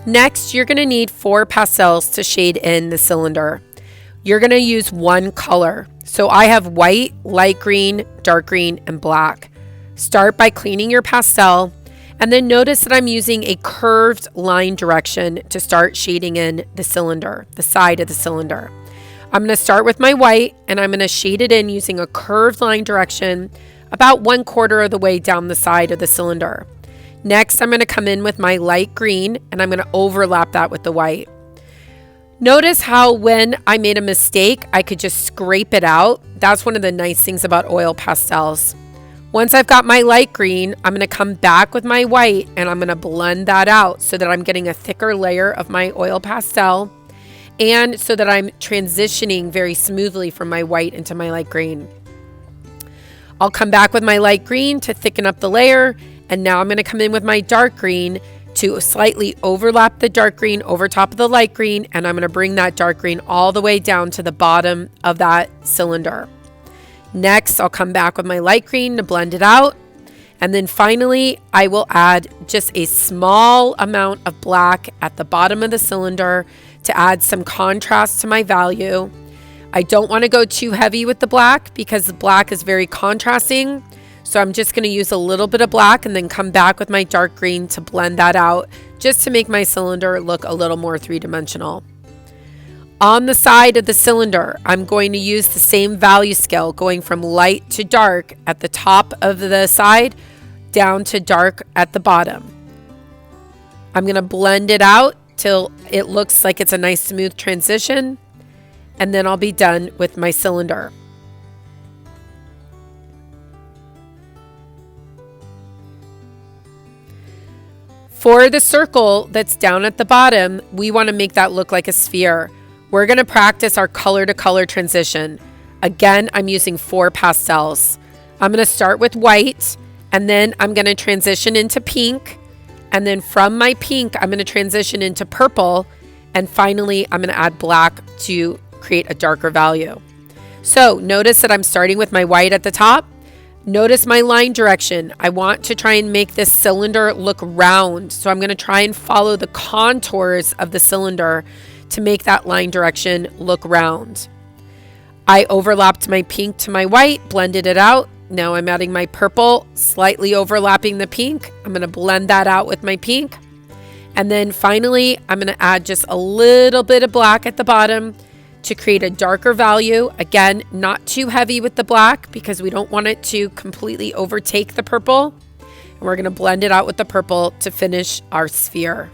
Next, you're going to need 4 pastels to shade in the cylinder. You're going to use one color. So I have white, light green, dark green, and black. Start by cleaning your pastel, and then notice that I'm using a curved line direction to start shading in the cylinder, the side of the cylinder. I'm going to start with my white, and I'm going to shade it in using a curved line direction about 1/4 of the way down the side of the cylinder. Next, I'm going to come in with my light green, and I'm going to overlap that with the white. Notice how when I made a mistake, I could just scrape it out. That's one of the nice things about oil pastels. Once I've got my light green, I'm going to come back with my white, and I'm going to blend that out so that I'm getting a thicker layer of my oil pastel, and so that I'm transitioning very smoothly from my white into my light green. I'll come back with my light green to thicken up the layer, and now I'm going to come in with my dark green to slightly overlap the dark green over top of the light green, and I'm going to bring that dark green all the way down to the bottom of that cylinder. Next, I'll come back with my light green to blend it out, and then finally I will add just a small amount of black at the bottom of the cylinder to add some contrast to my value. I don't want to go too heavy with the black because the black is very contrasting. So I'm just going to use a little bit of black and then come back with my dark green to blend that out, just to make my cylinder look a little more three-dimensional. On the side of the cylinder, I'm going to use the same value scale, going from light to dark at the top of the side down to dark at the bottom. I'm going to blend it out till it looks like it's a nice smooth transition, and then I'll be done with my cylinder. For the circle that's down at the bottom, we want to make that look like a sphere. We're going to practice our color to color transition. Again, I'm using 4 pastels. I'm going to start with white, and then I'm going to transition into pink. And then from my pink, I'm going to transition into purple. And finally, I'm going to add black to create a darker value. So notice that I'm starting with my white at the top. Notice my line direction. I want to try and make this cylinder look round. So I'm going to try and follow the contours of the cylinder to make that line direction look round. I overlapped my pink to my white, blended it out. Now I'm adding my purple, slightly overlapping the pink. I'm going to blend that out with my pink. And then finally, I'm going to add just a little bit of black at the bottom to create a darker value. Again, not too heavy with the black because we don't want it to completely overtake the purple. And we're going to blend it out with the purple to finish our sphere.